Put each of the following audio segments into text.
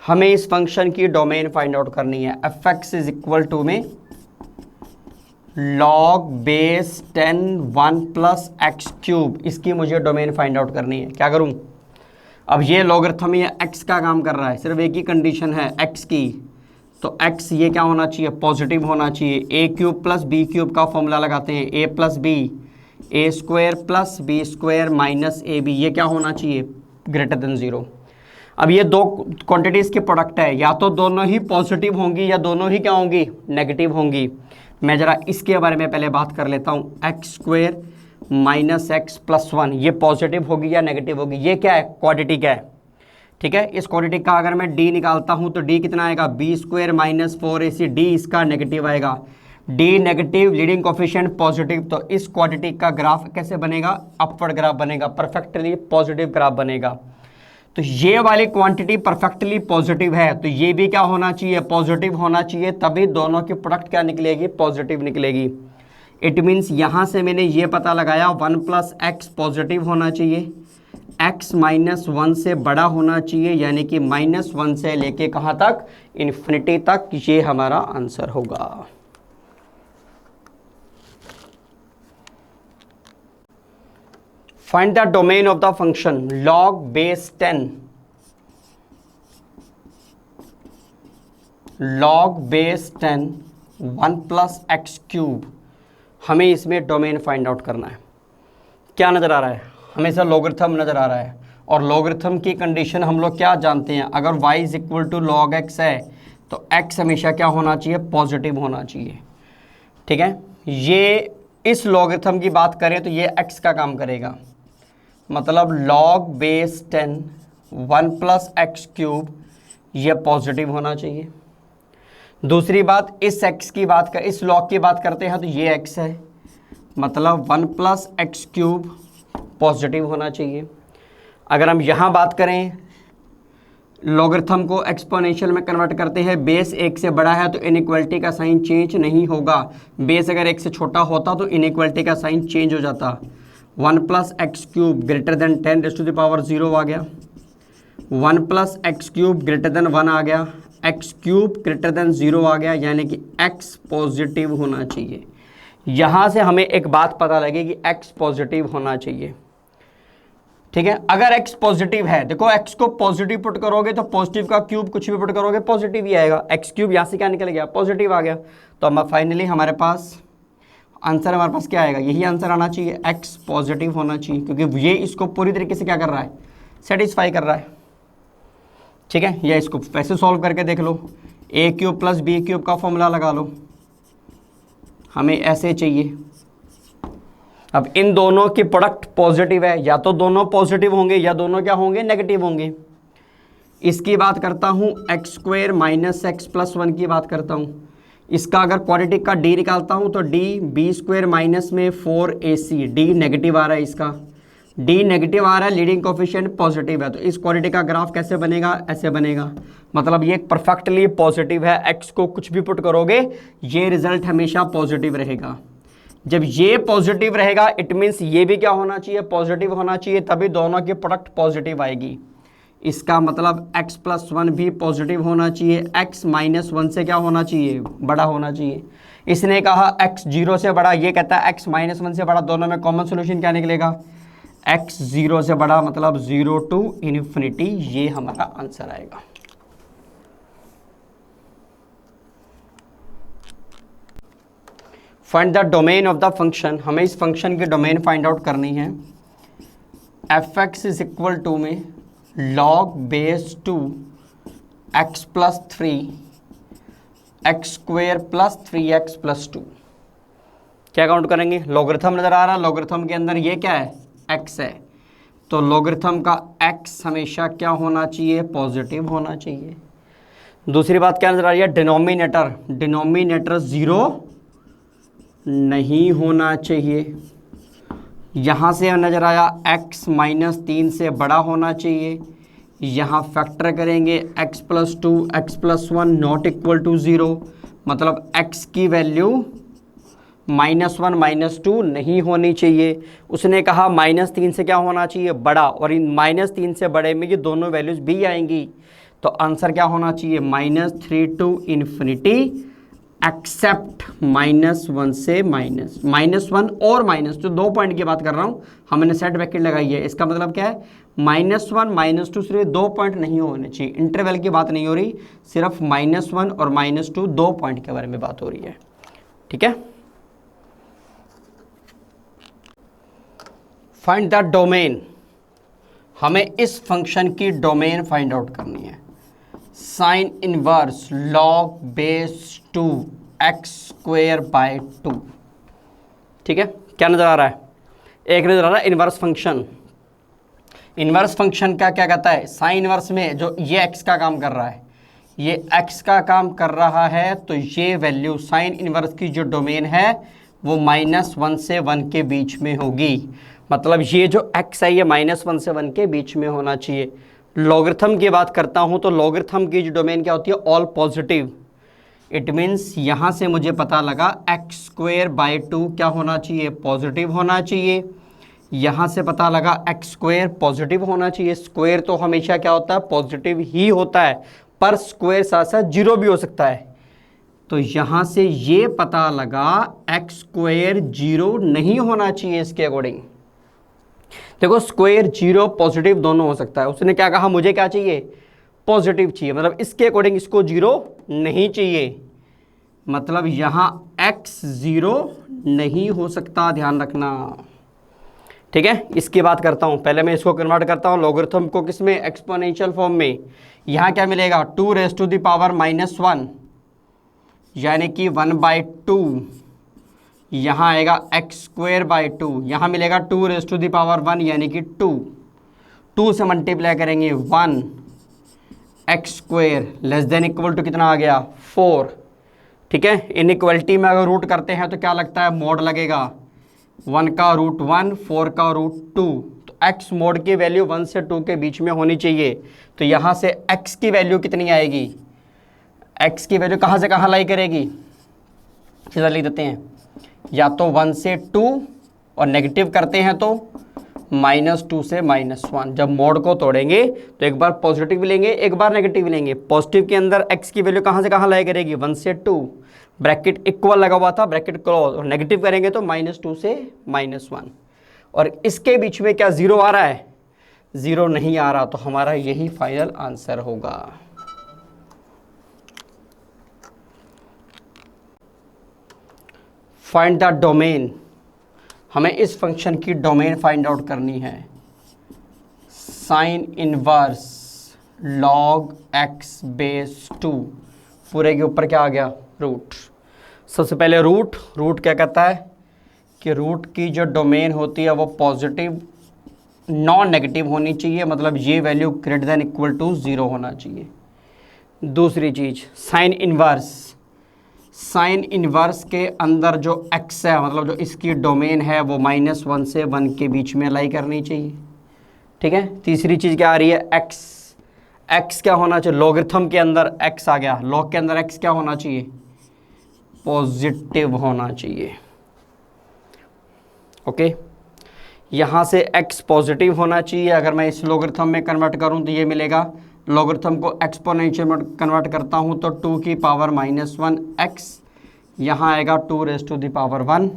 हमें इस फंक्शन की डोमेन फाइंड आउट करनी है। F x is equal to में log base 10 1 plus x cube, इसकी मुझे डोमेन फाइंड आउट करनी है। क्या करूं? अब ये लॉगरिथम ये एक्स का काम कर रहा है, सिर्फ एक ही कंडीशन है एक्स की, तो एक्स ये क्या होना चाहिए? पॉजिटिव होना चाहिए। A cube plus B cube का फॉर्मूला लगाते हैं, A plus B A square plus B square minus A B, ये क्या होना चाहिए? Greater than 0। अब ये दो क्वांटिटीज़ के प्रोडक्ट है, या तो दोनों ही पॉजिटिव होंगी या दोनों ही क्या होंगी? नेगेटिव होंगी। मैं ज़रा इसके बारे में पहले बात कर लेता हूँ। X square minus x plus 1, ये पॉजिटिव होगी या नेगेटिव होगी? ये क्या है? क्वांटिटी क्या है? ठीक है, इस क्वांटिटी का अगर मैं डी निकालता हूँ तो डी कितना आएगा? B square minus 4ac, D इसका नेगेटिव आएगा। D negative, leading coefficient positive, तो इस क्वांटिटी का ग्राफ कैसे बनेगा? अपवर्ड ग्राफ बनेगा, परफेक्टली पॉजिटिव ग्राफ बनेगा। तो ये वाली क्वांटिटी परफेक्टली पॉजिटिव है, तो ये भी क्या होना चाहिए? पॉजिटिव होना चाहिए, तभी दोनों की प्रोडक्ट क्या निकलेगी? पॉजिटिव निकलेगी। इट मीन्स यहाँ से मैंने ये पता लगाया 1 प्लस एक्स पॉजिटिव होना चाहिए, x माइनस 1 से बड़ा होना चाहिए, यानी कि -1 से लेके कहाँ तक? इन्फिनिटी तक। ये हमारा आंसर होगा। Find the domain of the function log base 10 log base 10 1 plus x cube. हमें इसमें डोमेन फाइंड आउट करना है। क्या नज़र आ रहा है? हमेशा लॉगरिथम नज़र आ रहा है, और लॉगरिथम की कंडीशन हम लोग क्या जानते हैं? अगर y is equal to log x है तो x हमेशा क्या होना चाहिए? पॉजिटिव होना चाहिए। ठीक है, ये इस लॉगरिथम की बात करें तो ये x का काम करेगा, मतलब log base 10 1 plus x cube, ये पॉजिटिव होना चाहिए। दूसरी बात, इस x की बात कर, इस log की बात करते हैं तो ये x है, मतलब 1 प्लस एक्स क्यूब पॉजिटिव होना चाहिए। अगर हम यहाँ बात करें, लॉगरिथम को एक्सपोनेंशियल में कन्वर्ट करते हैं, बेस 1 से बड़ा है तो इनइक्वालिटी का साइन चेंज नहीं होगा। बेस अगर 1 से छोटा होता तो इनइक्वालिटी का साइन चेंज हो जाता। 1 plus x cube greater than 10 raise to the power 0 आ गया, 1 plus x cube greater than 1 आ गया, एक्स क्यूब ग्रेटर देन 0 आ गया, यानी कि x पॉजिटिव होना चाहिए। यहाँ से हमें एक बात पता लगी कि x पॉजिटिव होना चाहिए। ठीक है, अगर x पॉजिटिव है, देखो x को पॉजिटिव पुट करोगे तो पॉजिटिव का क्यूब कुछ भी पुट करोगे पॉजिटिव ही आएगा। x क्यूब यहाँ से क्या निकल गया? पॉजिटिव आ गया। तो हम फाइनली हमारे पास आंसर, हमारे पास क्या आएगा? यही आंसर आना चाहिए, x पॉजिटिव होना चाहिए, क्योंकि ये इसको पूरी तरीके से क्या कर रहा है? सेटिस्फाई कर रहा है। ठीक है, या इसको वैसे सॉल्व करके देख लो, ए क्यूब प्लस बी क्यूब का फॉर्मूला लगा लो, हमें ऐसे चाहिए। अब इन दोनों की प्रोडक्ट पॉजिटिव है, या तो दोनों पॉजिटिव होंगे या दोनों क्या होंगे? नेगेटिव होंगे। इसकी बात करता हूँ, x square minus x plus 1 की बात करता हूँ। इसका अगर क्वाड्रेटिक का डी निकालता हूँ तो डी बी स्क्वायर माइनस में 4ac, डी नेगेटिव आ रहा है, इसका डी नेगेटिव आ रहा है, लीडिंग कोफिशिएंट पॉजिटिव है, तो इस क्वाड्रेटिक का ग्राफ कैसे बनेगा? ऐसे बनेगा, मतलब ये परफेक्टली पॉजिटिव है। एक्स को कुछ भी पुट करोगे ये रिजल्ट हमेशा पॉजिटिव रहेगा। जब ये पॉजिटिव रहेगा इट मीन्स ये भी क्या होना चाहिए? पॉजिटिव होना चाहिए, तभी दोनों की प्रोडक्ट पॉजिटिव आएगी। इसका मतलब x प्लस 1 भी पॉजिटिव होना चाहिए, x माइनस 1 से क्या होना चाहिए? बड़ा होना चाहिए। इसने कहा x 0 से बड़ा, ये कहता है x माइनस 1 से बड़ा, दोनों में कॉमन सोल्यूशन क्या निकलेगा? x 0 से बड़ा, मतलब 0 टू इन्फिनिटी, ये हमारा आंसर आएगा। Find the domain of the function, हमें इस फंक्शन की डोमेन फाइंड आउट करनी है। F x is equal to में log base 2 x plus 3 x square plus 3x plus 2। क्या काउंट करेंगे? लॉगरिथम नजर आ रहा है, लॉगरिथम के अंदर ये क्या है? x है, तो लॉगरिथम का x हमेशा क्या होना चाहिए? पॉजिटिव होना चाहिए। दूसरी बात क्या नजर आ रही है? डिनोमिनेटर, डिनोमिनेटर 0 नहीं होना चाहिए। यहाँ से नज़र आया x माइनस 3 से बड़ा होना चाहिए। यहाँ फैक्टर करेंगे x plus 2 x plus 1 not equal to 0, मतलब x की वैल्यू -1 -2 नहीं होनी चाहिए। उसने कहा -3 से क्या होना चाहिए? बड़ा, और इन -3 से बड़े में ये दोनों वैल्यूज़ भी आएंगी, तो आंसर क्या होना चाहिए, -3 टू इन्फिनिटी एक्सेप्ट -1 से -1 और -2, 2 पॉइंट की बात कर रहा हूँ, हमने सेट ब्रैकेट लगाई है। इसका मतलब क्या है, -1 -2 सिर्फ 2 पॉइंट नहीं होने चाहिए, इंटरवल की बात नहीं हो रही, सिर्फ -1 और -2 2 पॉइंट के बारे में बात हो रही है। ठीक है, फाइंड द डोमेन, हमें इस फंक्शन की डोमेन फाइंड आउट करनी है। Sine inverse log base 2 x square bye 2। ठीक है, क्या नजर आ रहा है, एक नजर आ रहा है इनवर्स फंक्शन। इनवर्स फंक्शन का क्या कहता है, साइन इनवर्स में जो ये एक्स का काम कर रहा है, ये एक्स का काम कर रहा है, तो ये वैल्यू साइन इनवर्स की जो डोमेन है वो -1 से 1 के बीच में होगी। मतलब ये जो x है ये -1 से 1 के बीच में होना चाहिए। लॉगरिथम की बात करता हूँ तो लॉगरिथम की जो डोमेन क्या होती है, ऑल पॉजिटिव। इट मीन्स यहाँ से मुझे पता लगा एक्स स्क्वेयर बाई 2 क्या होना चाहिए, पॉजिटिव होना चाहिए। यहाँ से पता लगा एक्स स्क्वेयर पॉजिटिव होना चाहिए। स्क्वेयर तो हमेशा क्या होता है, पॉजिटिव ही होता है, पर स्क्वेयर साथ साथ जीरो भी हो सकता है। तो यहाँ से ये पता लगा एक्स स्क्वेयर जीरो नहीं होना चाहिए। इसके अकॉर्डिंग देखो, स्क्वायर जीरो पॉजिटिव दोनों हो सकता है। उसने क्या कहा, मुझे क्या चाहिए, पॉजिटिव चाहिए, मतलब इसके अकॉर्डिंग इसको जीरो नहीं चाहिए। मतलब यहाँ x जीरो नहीं हो सकता, ध्यान रखना। ठीक है, इसकी बात करता हूँ, पहले मैं इसको कन्वर्ट करता हूँ लॉगरिथम को किस में, एक्सपोनेंशियल फॉर्म में। यहाँ क्या मिलेगा, 2 रेज़ टू द पावर -1 यानी कि 1/2। यहाँ आएगा एक्स स्क्वेयर बाई 2, यहाँ मिलेगा 2 रेज़ टू द पावर 1 यानी कि 2 से मल्टीप्लाई करेंगे 1, x square less than equal to कितना आ गया, 4। ठीक है, इनइक्वलिटी में अगर रूट करते हैं तो क्या लगता है, मोड लगेगा, 1 का रूट 1, 4 का रूट 2। तो एक्स मोड की वैल्यू 1 से 2 के बीच में होनी चाहिए। तो यहाँ से एक्स की वैल्यू कितनी आएगी, एक्स की वैल्यू कहाँ से कहाँ लाई करेगी, सीधा लिख देते हैं, या तो 1 से 2 और नेगेटिव करते हैं तो -2 से -1। जब मोड को तोड़ेंगे तो एक बार पॉजिटिव लेंगे, एक बार नेगेटिव लेंगे। पॉजिटिव के अंदर x की वैल्यू कहाँ से कहाँ लाई करेगी, 1 से 2, ब्रैकेट इक्वल लगा हुआ था, ब्रैकेट क्लोज, और नेगेटिव करेंगे तो -2 से -1। और इसके बीच में क्या जीरो आ रहा है, जीरो नहीं आ रहा, तो हमारा यही फाइनल आंसर होगा। फाइंड द डोमेन, हमें इस फंक्शन की डोमेन फाइंड आउट करनी है। Sine inverse log x base 2, पूरे के ऊपर क्या आ गया, रूट। सबसे पहले रूट क्या कहता है कि रूट की जो डोमेन होती है वो पॉजिटिव नॉन नेगेटिव होनी चाहिए, मतलब ये value greater than equal to 0 होना चाहिए। दूसरी चीज़ साइन इनवर्स के अंदर जो x है, मतलब जो इसकी डोमेन है वो -1 से 1 के बीच में लाई करनी चाहिए। ठीक है, तीसरी चीज़ क्या आ रही है, x क्या होना चाहिए, लॉगरिथम के अंदर x आ गया, लॉग के अंदर x क्या होना चाहिए, पॉजिटिव होना चाहिए। ओके, यहाँ से x पॉजिटिव होना चाहिए। अगर मैं इस लॉगरिथम में कन्वर्ट करूँ तो ये मिलेगा, लॉगरिथम को एक्सपोनेंशियल में कन्वर्ट करता हूँ तो 2 की पावर -1 x, यहाँ आएगा 2 रेज़ टू द पावर 1।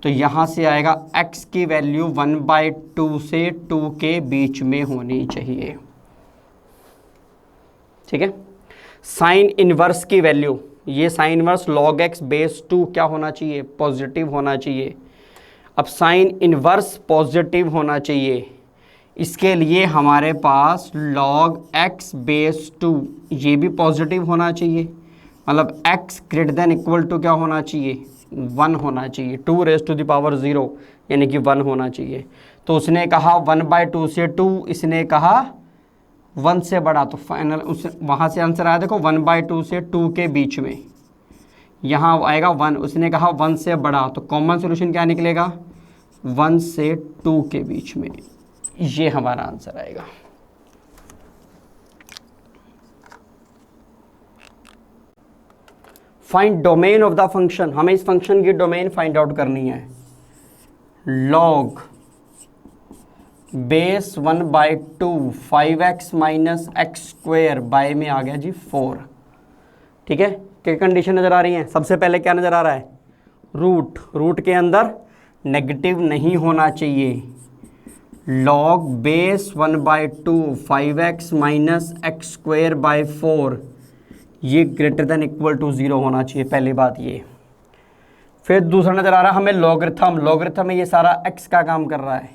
तो यहाँ से आएगा x की वैल्यू 1/2 से 2 के बीच में होनी चाहिए। ठीक है, साइन इनवर्स की वैल्यू, ये sine inverse log x base 2 क्या होना चाहिए, पॉजिटिव होना चाहिए। अब साइन इनवर्स पॉजिटिव होना चाहिए, इसके लिए हमारे पास log x बेस 2 ये भी पॉजिटिव होना चाहिए, मतलब x greater than equal to क्या होना चाहिए, 1 होना चाहिए। 2 रेज़ टू द पावर 0 यानी कि 1 होना चाहिए। तो उसने कहा 1/2 से 2, इसने कहा 1 से बड़ा, तो फाइनल उस वहाँ से आंसर आया, देखो 1/2 से 2 के बीच में, यहाँ आएगा 1, उसने कहा 1 से बड़ा, तो कॉमन सोल्यूशन क्या निकलेगा, 1 से 2 के बीच में, ये हमारा आंसर आएगा। Find domain of the function, हमें इस फंक्शन की डोमेन फाइंड आउट करनी है। Log base 1/2 5x minus x square bye में आ गया जी 4। ठीक है, क्या कंडीशन नज़र आ रही है? सबसे पहले क्या नज़र आ रहा है? रूट, रूट के अंदर नेगेटिव नहीं होना चाहिए। Log base 1/2 5x minus x square by 4 ये ग्रेटर देन इक्वल टू 0 होना चाहिए, पहली बात ये। फिर दूसरा नज़र आ रहा है हमें लॉगरिथम, लॉगरिथम में ये सारा x का काम कर रहा है।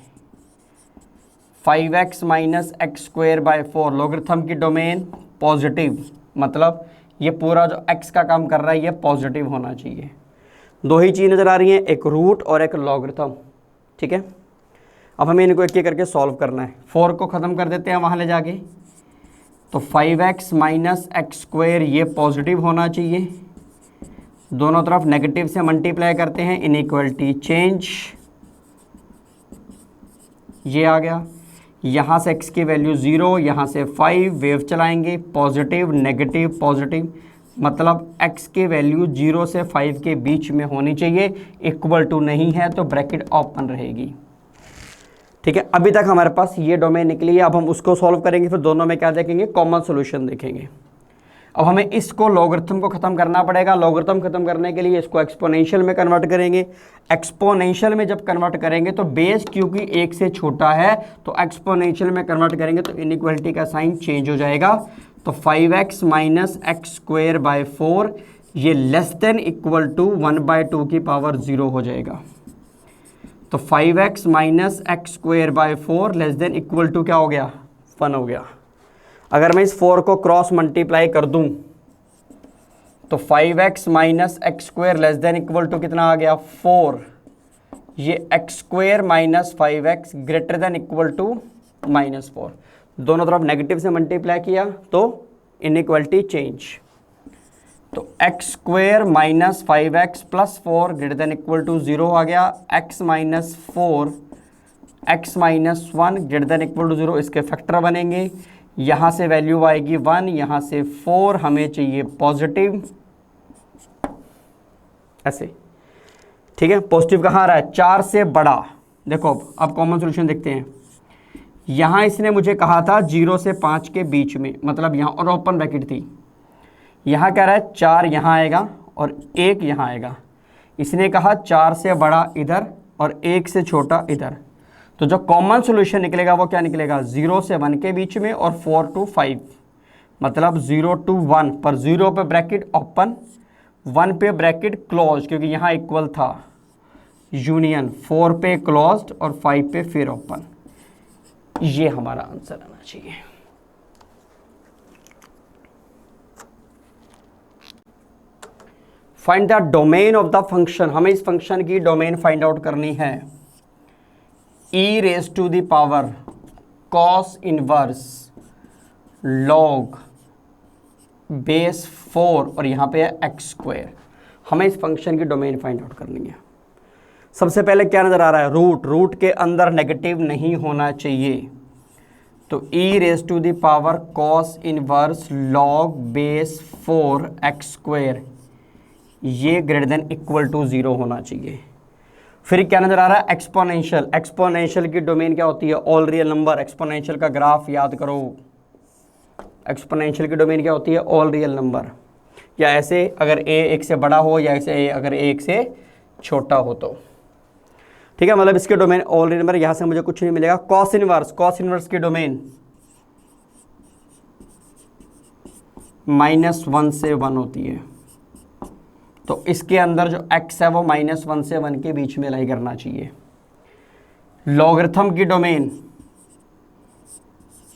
5x minus x square by 4, logarithm की डोमेन पॉजिटिव, मतलब ये पूरा जो x का काम कर रहा है ये पॉजिटिव होना चाहिए। दो ही चीज़ नज़र आ रही हैं, एक रूट और एक लॉगरिथम। ठीक है, अब हमें इनको एक एक करके सॉल्व करना है। 4 को ख़त्म कर देते हैं वहाँ ले जाके, तो 5x माइनस एक्स स्क्वेयर ये पॉजिटिव होना चाहिए। दोनों तरफ नेगेटिव से मल्टीप्लाई करते हैं, इनइक्वलिटी चेंज, ये आ गया। यहाँ से x की वैल्यू 0, यहाँ से 5, वेव चलाएंगे, पॉजिटिव नेगेटिव पॉजिटिव, मतलब x की वैल्यू 0 से 5 के बीच में होनी चाहिए, इक्वल टू नहीं है तो ब्रैकेट ओपन रहेगी। ठीक है, अभी तक हमारे पास ये डोमेन निकली है, अब हम उसको सॉल्व करेंगे, फिर दोनों में क्या देखेंगे? कॉमन सॉल्यूशन देखेंगे। अब हमें इसको लॉगरिथम को ख़त्म करना पड़ेगा। लॉगरिथम ख़त्म करने के लिए इसको एक्सपोनेंशियल में कन्वर्ट करेंगे। एक्सपोनेंशियल में जब कन्वर्ट करेंगे तो बेस क्योंकि 1 से छोटा है तो एक्सपोनेंशियल में कन्वर्ट करेंगे तो इनइक्वालिटी का साइन चेंज हो जाएगा। तो 5x minus x square by 4 ये लेस देन इक्वल टू 1/2 की पावर 0 हो जाएगा। तो 5x minus x square by 4 less than equal to क्या हो गया? 1 हो गया। अगर मैं इस 4 को क्रॉस मल्टीप्लाई कर दूं तो 5x minus x square less than equal to कितना आ गया? 4। ये x square minus 5x greater than equal to -4। दोनों तरफ नेगेटिव से मल्टीप्लाई किया तो इनइक्वालिटी चेंज। तो x square minus 5x plus 4 greater than equal to 0 आ गया। x minus 4 x minus 1 greater than equal to 0, इसके फैक्टर बनेंगे। यहाँ से वैल्यू आएगी 1, यहाँ से 4, हमें चाहिए पॉजिटिव, ऐसे। ठीक है, पॉजिटिव कहाँ आ रहा है? 4 से बड़ा। देखो अब कॉमन सॉल्यूशन देखते हैं। यहाँ इसने मुझे कहा था 0 से 5 के बीच में, मतलब यहाँ और ओपन ब्रैकेट थी। यहाँ कह रहा है 4 यहाँ आएगा और 1 यहाँ आएगा। इसने कहा 4 से बड़ा इधर और 1 से छोटा इधर। तो जो कॉमन सॉल्यूशन निकलेगा वो क्या निकलेगा? 0 से 1 के बीच में और 4 to 5, मतलब 0 to 1 पर 0 पे ब्रैकेट ओपन, 1 पे ब्रैकेट क्लोज, क्योंकि यहाँ इक्वल था, यूनियन 4 पे क्लोज्ड और 5 पे फिर ओपन। ये हमारा आंसर आना चाहिए। Find the domain of the function, हमें इस फंक्शन की डोमेन फाइंड आउट करनी है। e raise to the power cos inverse log base 4 और यहाँ पे है एक्स स्क्वायर। हमें इस फंक्शन की डोमेन फाइंड आउट करनी है। सबसे पहले क्या नज़र आ रहा है? रूट, रूट के अंदर नेगेटिव नहीं होना चाहिए। तो e raise to the power cos inverse log base 4 x square ये ग्रेटर देन इक्वल टू 0 होना चाहिए। फिर क्या नज़र आ रहा है? एक्सपोनेंशियल। एक्सपोनेंशियल की डोमेन क्या होती है? All real number. एक्सपोनेंशियल का ग्राफ याद करो। एक्सपोनेंशियल की डोमेन क्या होती है? ऑल रियल नंबर, या ऐसे अगर a 1 से बड़ा हो या ऐसे अगर a 1 से छोटा हो तो। ठीक है, मतलब इसके डोमेन ऑल रियल नंबर। यहाँ से मुझे कुछ नहीं मिलेगा। कॉस इनवर्स, कॉस इनवर्स की डोमेन -1 से 1 होती है। तो इसके अंदर जो x है वो -1 से 1 के बीच में लाई करना चाहिए। लॉगरिथम की डोमेन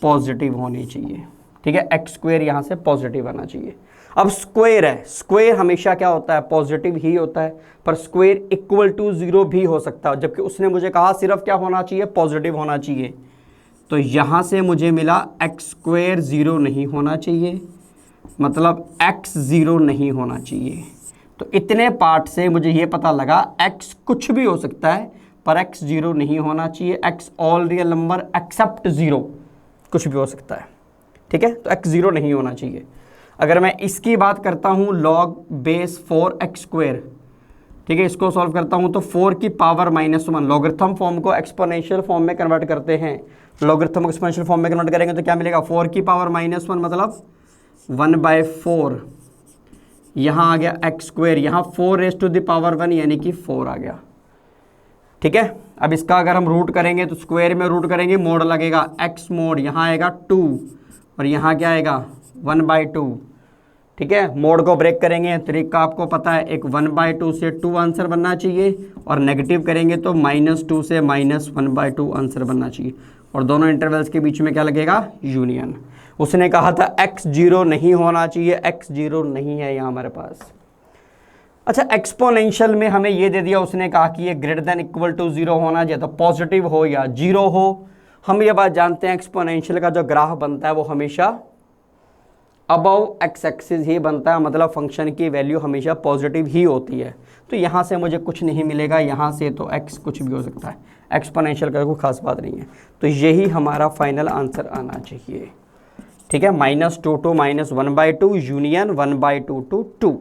पॉजिटिव होनी चाहिए। ठीक है, एक्स स्क्वेयर यहाँ से पॉजिटिव आना चाहिए। अब स्क्वेयर है, स्क्वेयर हमेशा क्या होता है? पॉजिटिव ही होता है, पर स्क्वेयर इक्वल टू 0 भी हो सकता है, जबकि उसने मुझे कहा सिर्फ क्या होना चाहिए? पॉजिटिव होना चाहिए। तो यहाँ से मुझे मिला एक्स स्क्वेयर 0 नहीं होना चाहिए, मतलब x 0 नहीं होना चाहिए। तो इतने पार्ट से मुझे ये पता लगा x कुछ भी हो सकता है पर x 0 नहीं होना चाहिए। x all real number except 0, कुछ भी हो सकता है। ठीक है, तो x 0 नहीं होना चाहिए। अगर मैं इसकी बात करता हूँ लॉग बेस 4 एक्स स्क्वेयर, ठीक है, इसको सॉल्व करता हूँ तो 4 की पावर -1, लॉगरिथम फॉर्म को एक्सपोनेंशियल फॉर्म में कन्वर्ट करते हैं, लॉगरिथम को एक्सपोनेंशियल फॉर्म में कन्वर्ट करेंगे तो क्या मिलेगा, 4 की पावर -1 मतलब 1/4, यहाँ आ गया x², यहाँ 4⁴ यानी कि 4 आ गया। ठीक है, अब इसका अगर हम रूट करेंगे तो स्क्वायर में रूट करेंगे, मोड लगेगा x मोड, यहाँ आएगा 2 और यहाँ क्या आएगा 1/2। ठीक है, मोड को ब्रेक करेंगे, तरीका आपको पता है, एक 1/2 से 2 आंसर बनना चाहिए और नेगेटिव करेंगे तो -2 से -1/2 आंसर बनना चाहिए, और दोनों इंटरवल्स के बीच में क्या लगेगा, यूनियन। उसने कहा था x 0 नहीं होना चाहिए, x 0 नहीं है यहाँ हमारे पास। अच्छा, एक्सपोनेंशियल में हमें ये दे दिया, उसने कहा कि ये > 0 होना चाहिए, तो पॉजिटिव हो या 0 हो। हम ये बात जानते हैं एक्सपोनेंशियल का जो ग्राफ बनता है वो हमेशा अबव एक्स एक्सिस ही बनता है, मतलब फंक्शन की वैल्यू हमेशा पॉजिटिव ही होती है। तो यहाँ से मुझे कुछ नहीं मिलेगा, यहाँ से तो x कुछ भी हो सकता है, एक्सपोनेंशियल का कोई खास बात नहीं है। तो यही हमारा फाइनल आंसर आना चाहिए। ठीक है, -2 to -1/2 union 1/2 to 2।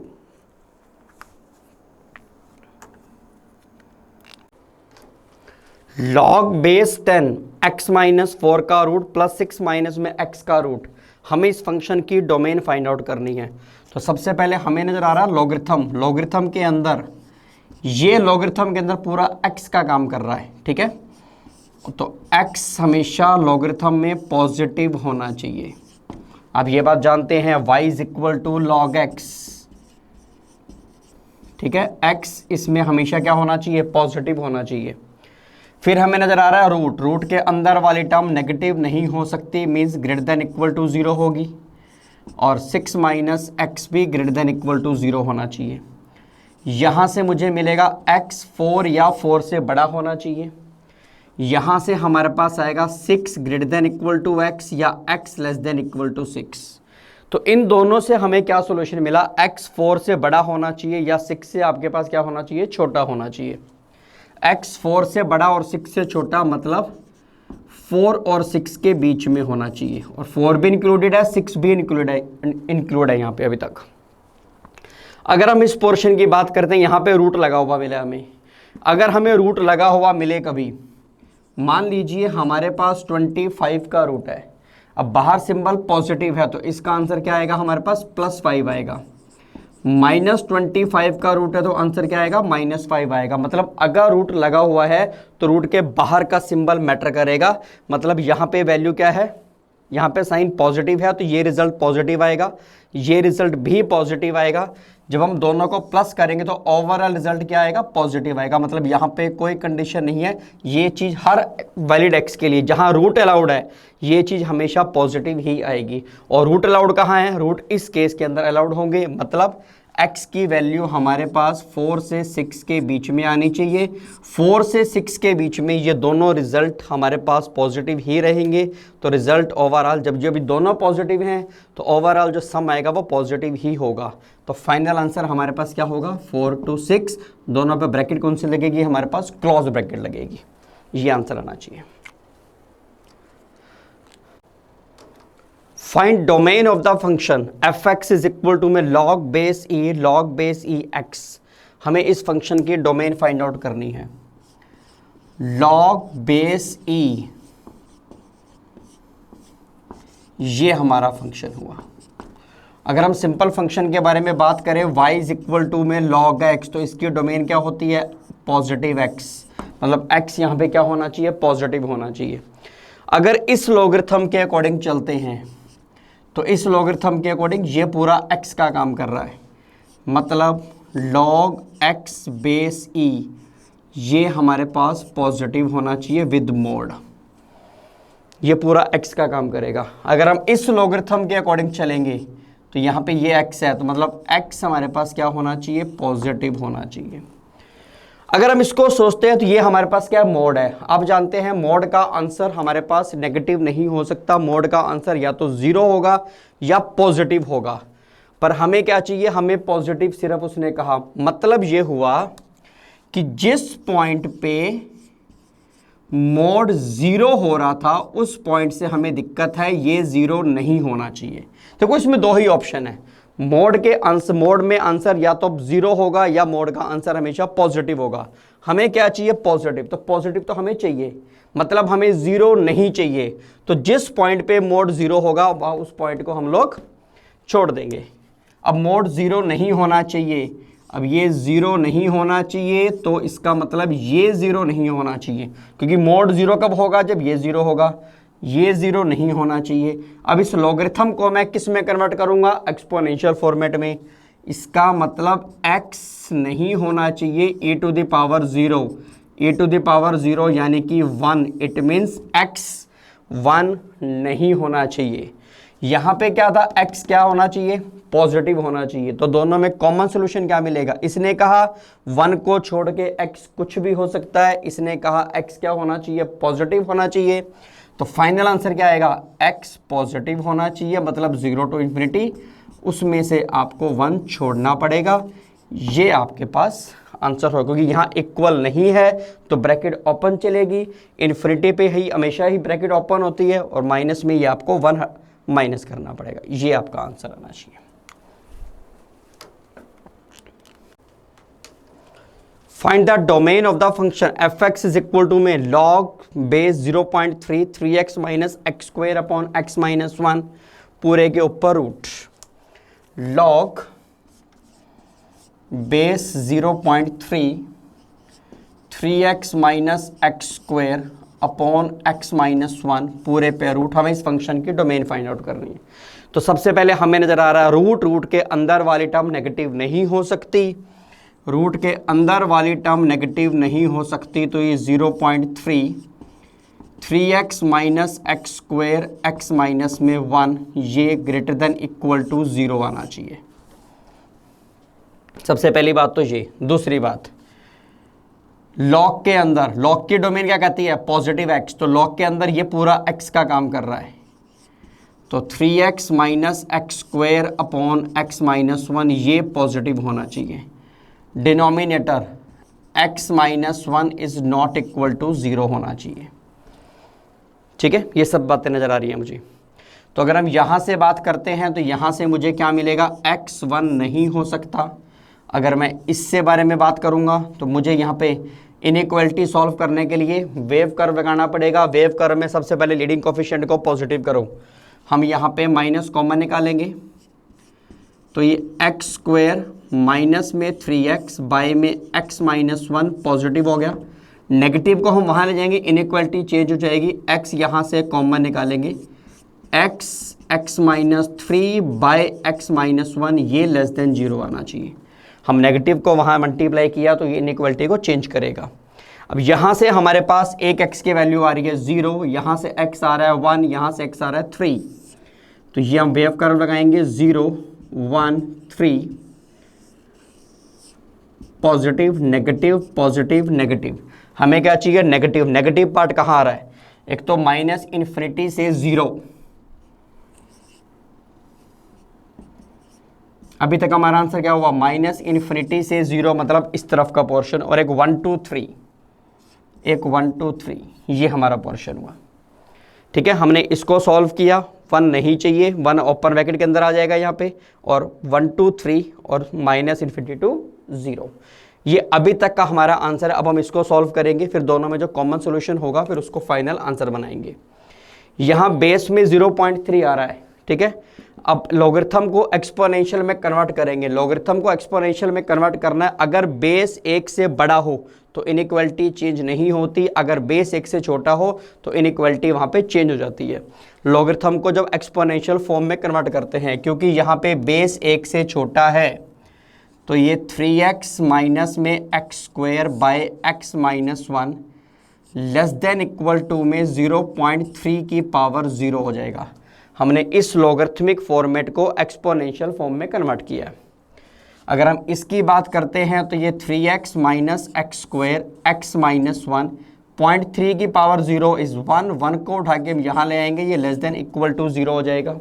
log base 10 x - 4 का रूट प्लस 6 माइनस में x का रूट, हमें इस फंक्शन की डोमेन फाइंड आउट करनी है। तो सबसे पहले हमें नजर आ रहा है लॉगरिथम, लॉगरिथम के अंदर, ये लॉगरिथम के अंदर पूरा x का काम कर रहा है। ठीक है, तो x हमेशा लॉगरिथम में पॉजिटिव होना चाहिए। अब ये बात जानते हैं y = log x। ठीक है, x इसमें हमेशा क्या होना चाहिए, पॉजिटिव होना चाहिए। फिर हमें नजर आ रहा है रूट, रूट के अंदर वाली टर्म नेगेटिव नहीं हो सकती, मीन्स > 0 होगी, और 6 - x भी > 0 होना चाहिए। यहाँ से मुझे मिलेगा x 4 या 4 से बड़ा होना चाहिए, यहाँ से हमारे पास आएगा 6 > x या x <= 6। तो इन दोनों से हमें क्या सॉल्यूशन मिला, x 4 से बड़ा होना चाहिए या 6 से आपके पास क्या होना चाहिए, छोटा होना चाहिए। x 4 से बड़ा और 6 से छोटा मतलब 4 और 6 के बीच में होना चाहिए, और 4 भी इंक्लूडेड है, 6 भी इंक्लूड है यहाँ पे अभी तक। अगर हम इस पोर्शन की बात करते हैं, यहाँ पे रूट लगा हुआ मिले हमें, अगर हमें रूट लगा हुआ मिले कभी, मान लीजिए हमारे पास 25 का रूट है, अब बाहर सिंबल पॉजिटिव है तो इसका आंसर क्या आएगा, हमारे पास +5 आएगा। -25 का रूट है तो आंसर क्या आएगा, -5 आएगा। मतलब अगर रूट लगा हुआ है तो रूट के बाहर का सिंबल मैटर करेगा, मतलब यहाँ पे वैल्यू क्या है, यहाँ पे साइन पॉजिटिव है तो ये रिजल्ट पॉजिटिव आएगा, ये रिजल्ट भी पॉजिटिव आएगा। जब हम दोनों को प्लस करेंगे तो ओवरऑल रिजल्ट क्या आएगा, पॉजिटिव आएगा। मतलब यहाँ पे कोई कंडीशन नहीं है, ये चीज़ हर वैलिड एक्स के लिए जहाँ रूट अलाउड है ये चीज़ हमेशा पॉजिटिव ही आएगी। और रूट अलाउड कहाँ है, रूट इस केस के अंदर अलाउड होंगे, मतलब x की वैल्यू हमारे पास 4 से 6 के बीच में आनी चाहिए। 4 से 6 के बीच में ये दोनों रिजल्ट हमारे पास पॉजिटिव ही रहेंगे। तो रिजल्ट ओवरऑल जब दोनों पॉजिटिव हैं तो ओवरऑल जो सम आएगा वो पॉजिटिव ही होगा। तो फाइनल आंसर हमारे पास क्या होगा, 4 to 6, दोनों पे ब्रैकेट कौन सी लगेगी, हमारे पास क्लोज ब्रैकेट लगेगी। ये आंसर आना चाहिए। Find domain of the function f(x) में log बेस e x। हमें इस फंक्शन की डोमेन फाइंड आउट करनी है। log बेस e ये हमारा फंक्शन हुआ। अगर हम सिंपल फंक्शन के बारे में बात करें y में log x, तो इसकी डोमेन क्या होती है, पॉजिटिव x, मतलब x यहाँ पे क्या होना चाहिए, पॉजिटिव होना चाहिए। अगर इस लॉगरिथम के अकॉर्डिंग चलते हैं तो इस लॉगरिथम के अकॉर्डिंग ये पूरा x का काम कर रहा है, मतलब log x बेस e ये हमारे पास पॉजिटिव होना चाहिए विद मोड, ये पूरा x का काम करेगा। अगर हम इस लॉगरिथम के अकॉर्डिंग चलेंगे तो यहाँ पे ये x है, तो मतलब x हमारे पास क्या होना चाहिए, पॉजिटिव होना चाहिए। अगर हम इसको सोचते हैं तो ये हमारे पास क्या मोड है। आप जानते हैं मोड का आंसर हमारे पास नेगेटिव नहीं हो सकता, मोड का आंसर या तो 0 होगा या पॉजिटिव होगा। पर हमें क्या चाहिए, हमें पॉजिटिव सिर्फ उसने कहा, मतलब ये हुआ कि जिस पॉइंट पे मोड 0 हो रहा था उस पॉइंट से हमें दिक्कत है, ये 0 नहीं होना चाहिए। देखो इसमें दो ही ऑप्शन है, मोड में आंसर या तो 0 होगा या मोड का आंसर हमेशा पॉजिटिव होगा। हमें क्या चाहिए? पॉजिटिव। तो पॉजिटिव तो हमें चाहिए, मतलब हमें 0 नहीं चाहिए। तो जिस पॉइंट पे मोड 0 होगा वह उस पॉइंट को हम लोग छोड़ देंगे। अब मोड 0 नहीं होना चाहिए, अब ये 0 नहीं होना चाहिए, तो इसका मतलब ये 0 नहीं होना चाहिए, क्योंकि मोड 0 कब होगा? जब ये 0 होगा। ये 0 नहीं होना चाहिए। अब इस लॉगरिथम को मैं किस में कन्वर्ट करूंगा? एक्सपोनेंशियल फॉर्मेट में। इसका मतलब x नहीं होना चाहिए e to the power 0, e to the power 0 यानी कि 1। इट मीन्स x 1 नहीं होना चाहिए। यहाँ पे क्या था? x क्या होना चाहिए? पॉजिटिव होना चाहिए। तो दोनों में कॉमन सोल्यूशन क्या मिलेगा? इसने कहा 1 को छोड़ के x कुछ भी हो सकता है, इसने कहा x क्या होना चाहिए? पॉजिटिव होना चाहिए। तो फाइनल आंसर क्या आएगा? x पॉजिटिव होना चाहिए, मतलब 0 टू इन्फिनिटी, उसमें से आपको 1 छोड़ना पड़ेगा। ये आपके पास आंसर होगा, क्योंकि यहाँ इक्वल नहीं है तो ब्रैकेट ओपन चलेगी, इन्फिनिटी पे ही हमेशा ही ब्रैकेट ओपन होती है, और माइनस में ये आपको 1 माइनस करना पड़ेगा। ये आपका आंसर आना चाहिए। Find the domain of the function F x is equal to में log base 0.3 3x minus x square upon x minus 1 पूरे के ऊपर root log base 0.3 3x minus x square upon x minus 1 पूरे पे root. हमें इस function की domain find out करनी है। तो सबसे पहले हमें नजर आ रहा है रूट के अंदर वाली टर्म नेगेटिव नहीं हो सकती, रूट के अंदर वाली टर्म नेगेटिव नहीं हो सकती, तो ये 0.3 3x minus x square x minus में 1 ये ग्रेटर देन इक्वल टू 0 आना चाहिए। सबसे पहली बात तो ये। दूसरी बात, लॉग के अंदर, लॉग की डोमेन क्या कहती है? Positive x। तो लॉग के अंदर ये पूरा x का काम कर रहा है, तो 3x minus x square upon x minus 1 ये पॉजिटिव होना चाहिए। Denominator x minus 1 is not equal to 0 होना चाहिए। ठीक है, ये सब बातें नजर आ रही हैं मुझे। तो अगर हम यहाँ से बात करते हैं तो यहाँ से मुझे क्या मिलेगा? x 1 नहीं हो सकता। अगर मैं इससे बारे में बात करूँगा तो मुझे यहाँ पे इनइक्वालिटी सॉल्व करने के लिए वेव कर्व लगाना पड़ेगा। वेव कर्व में सबसे पहले लीडिंग कोफिशिएंट को पॉजिटिव करो। हम यहाँ पे माइनस कॉमन निकालेंगे, तो ये एक्स स्क्वायर माइनस में 3x बाय में x माइनस 1 पॉजिटिव हो गया। नेगेटिव को हम वहाँ ले जाएंगे, इनइक्वालिटी चेंज हो जाएगी। x यहाँ से कॉमन निकालेंगे, x minus 3 by x minus 1 ये लेस देन 0 आना चाहिए। हम नेगेटिव को वहाँ मल्टीप्लाई किया तो ये इनइक्वालिटी को चेंज करेगा। अब यहाँ से हमारे पास एक x की वैल्यू आ रही है 0, यहाँ से x आ रहा है 1, यहाँ से x आ रहा है 3, तो ये हम वेव कर्व लगाएंगे 0 1 3 पॉजिटिव नेगेटिव पॉजिटिव नेगेटिव। हमें क्या चाहिए? नेगेटिव। नेगेटिव पार्ट कहाँ आ रहा है? एक तो माइनस इन्फिनिटी से 0, अभी तक हमारा आंसर क्या हुआ? माइनस इन्फिनिटी से 0, मतलब इस तरफ का पोर्शन, और एक 1 2 3, एक 1 2 3 ये हमारा पोर्शन हुआ। ठीक है, हमने इसको सॉल्व किया। 1 नहीं चाहिए, 1 ओपन ब्रैकेट के अंदर आ जाएगा यहाँ पे, और 1 2 3 और माइनस इन्फिनिटी टू 0, ये अभी तक का हमारा आंसर है। अब हम इसको सॉल्व करेंगे, फिर दोनों में जो कॉमन सोल्यूशन होगा फिर उसको फाइनल आंसर बनाएंगे। यहाँ बेस में 0.3 आ रहा है। ठीक है, अब लॉगरिथम को एक्सपोनेंशियल में कन्वर्ट करेंगे। लॉगरिथम को एक्सपोनेंशियल में कन्वर्ट करना है। अगर बेस 1 से बड़ा हो तो इनइक्वालिटी चेंज नहीं होती, अगर बेस 1 से छोटा हो तो इनइक्वालिटी वहाँ पे चेंज हो जाती है। लॉगरिथम को जब एक्सपोनेंशियल फॉर्म में कन्वर्ट करते हैं, क्योंकि यहाँ पे बेस 1 से छोटा है, तो ये 3x माइनस में x square by x minus 1 less than equal to में 0.3 की पावर 0 हो जाएगा। हमने इस लॉगरिथमिक फॉर्मेट को एक्सपोनेंशियल फॉर्म में कन्वर्ट किया है। अगर हम इसकी बात करते हैं तो ये 3x minus x square x minus 1 0.3 की पावर 0 इज 1, 1 को उठा के हम यहाँ ले आएंगे, ये लेस देन इक्वल टू 0 हो जाएगा।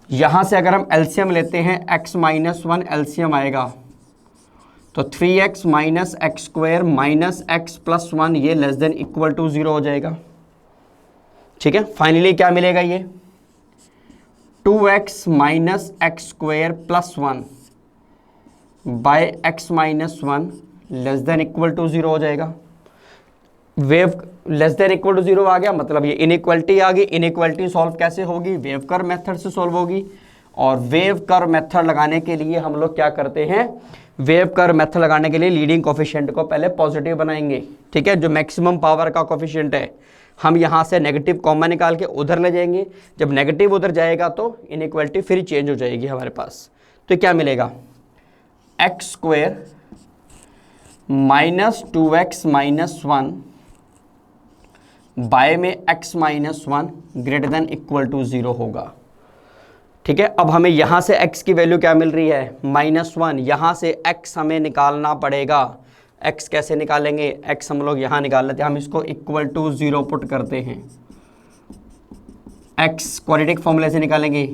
यहाँ से अगर हम एलसीएम लेते हैं, x माइनस 1 एलसीएम आएगा, तो 3x minus x square minus x plus 1 ये लेस देन इक्वल टू 0 हो जाएगा। ठीक है, फाइनली क्या मिलेगा? ये 2x minus x square plus 1 by x minus 1 less than equal to 0 हो जाएगा। वेव लेस देन इक्वल टू 0 आ गया, मतलब ये इनइक्वालिटी आ गई। इनइक्वालिटी सॉल्व कैसे होगी? वेव कर्व मेथड से सॉल्व होगी। और वेव कर्व मेथड लगाने के लिए हम लोग क्या करते हैं? वेव कर्व मेथड लगाने के लिए लीडिंग कोफिशिएंट को पहले पॉजिटिव बनाएंगे, ठीक है। जो मैक्सिमम पावर का कोफिशिएंट है, हम यहाँ से नेगेटिव कॉमन निकाल के उधर ले जाएंगे। जब नेगेटिव उधर जाएगा तो इनइक्वालिटी फिर चेंज हो जाएगी हमारे पास। तो क्या मिलेगा? X square minus 2x minus 1 by में x minus 1 greater than equal to 0 होगा, ठीक है। अब हमें यहाँ से x की वैल्यू क्या मिल रही है? -1। यहाँ से x हमें निकालना पड़ेगा। x कैसे निकालेंगे? x हम लोग यहाँ निकाल लेते हैं, हम इसको इक्वल टू 0 पुट करते हैं। x क्वाड्रेटिक फॉर्मूले से निकालेंगे,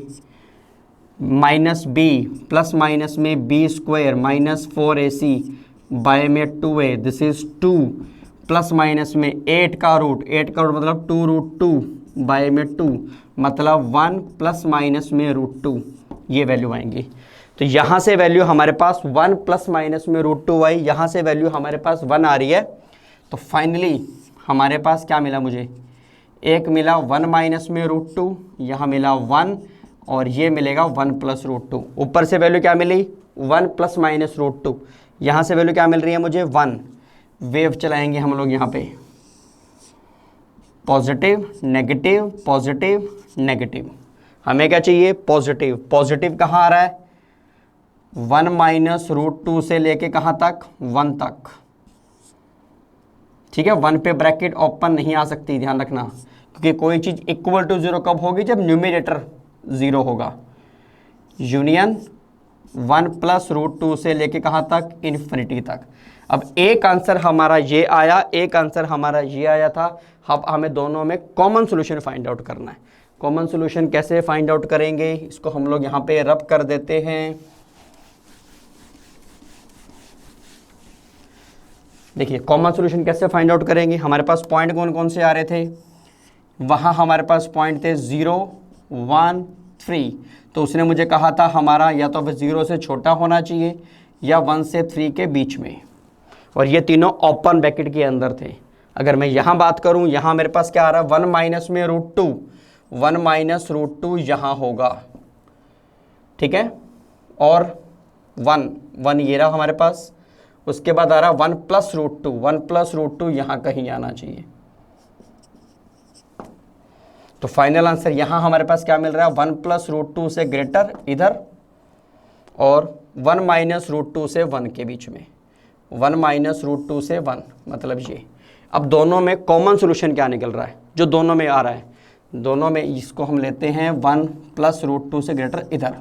-b प्लस माइनस में b square minus 4ac by में 2a, this is 2 plus minus में 8 का रूट मतलब 2√2 बाय में 2 मतलब 1 प्लस माइनस में √2, ये वैल्यू आएंगी। तो यहाँ से वैल्यू हमारे पास 1 प्लस माइनस में √2 आई, यहाँ से वैल्यू हमारे पास 1 आ रही है। तो फाइनली हमारे पास क्या मिला मुझे? एक मिला 1 माइनस में √2, यहाँ मिला 1 और ये मिलेगा 1 प्लस √2। ऊपर से वैल्यू क्या मिली? 1 प्लस माइनस √2। यहाँ से वैल्यू क्या मिल रही है मुझे? 1। वेव चलाएंगे हम लोग यहाँ पे, पॉजिटिव नेगेटिव पॉजिटिव नेगेटिव। हमें क्या चाहिए? पॉजिटिव। पॉजिटिव कहाँ आ रहा है? 1 माइनस √2 से लेके कहाँ तक? 1 तक, ठीक है। 1 पे ब्रैकेट ओपन नहीं आ सकती, ध्यान रखना, क्योंकि कोई चीज़ इक्वल टू 0 कब होगी? जब न्यूमरेटर 0 होगा। यूनियन 1 प्लस √2 से लेके कहाँ तक? इन्फिनिटी तक। अब एक आंसर हमारा ये आया, एक आंसर हमारा ये आया था। अब हमें दोनों में कॉमन सॉल्यूशन फाइंड आउट करना है। कॉमन सॉल्यूशन कैसे फाइंड आउट करेंगे? इसको हम लोग यहाँ पे रब कर देते हैं। देखिए कॉमन सॉल्यूशन कैसे फाइंड आउट करेंगे। हमारे पास पॉइंट कौन कौन से आ रहे थे? वहाँ हमारे पास पॉइंट थे 0, 1, 3। तो उसने मुझे कहा था हमारा या तो 0 से छोटा होना चाहिए या 1 से 3 के बीच में, और ये तीनों ओपन ब्रैकेट के अंदर थे। अगर मैं यहाँ बात करूँ, यहाँ मेरे पास क्या आ रहा है? 1 माइनस में √2, 1 माइनस √2 यहाँ होगा, ठीक है। और 1 ये रहा हमारे पास। उसके बाद आ रहा 1 प्लस √2, 1 प्लस √2 यहाँ कहीं आना चाहिए। तो फाइनल आंसर यहाँ हमारे पास क्या मिल रहा है? 1 प्लस √2 से ग्रेटर इधर, और 1 माइनस √2 से 1 के बीच में। 1 माइनस √2 से 1 मतलब ये। अब दोनों में कॉमन सॉल्यूशन क्या निकल रहा है? जो दोनों में आ रहा है, दोनों में इसको हम लेते हैं 1 प्लस √2 से ग्रेटर इधर,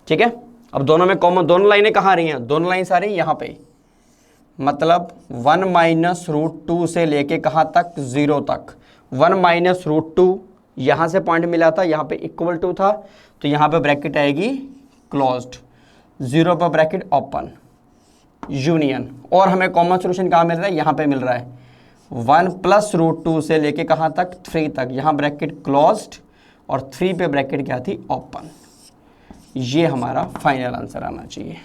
ठीक है। अब दोनों में कॉमन, दोनों लाइनें कहाँ आ रही हैं? दोनों लाइन्स आ रही हैं यहाँ पे, मतलब 1 माइनस √2 से लेके कहाँ तक? 0 तक। 1 माइनस √2 यहाँ से पॉइंट मिला था, यहाँ पे इक्वल टू था, तो यहाँ पे ब्रैकेट आएगी क्लोज्ड, 0 पर ब्रैकेट ओपन, यूनियन। और हमें कॉमन सॉल्यूशन कहाँ मिल रहा है? यहाँ पे मिल रहा है 1 प्लस √2 से लेके कहाँ तक? 3 तक। यहाँ ब्रैकेट क्लोज्ड और 3 पे ब्रैकेट क्या थी? ओपन। ये हमारा फाइनल आंसर आना चाहिए।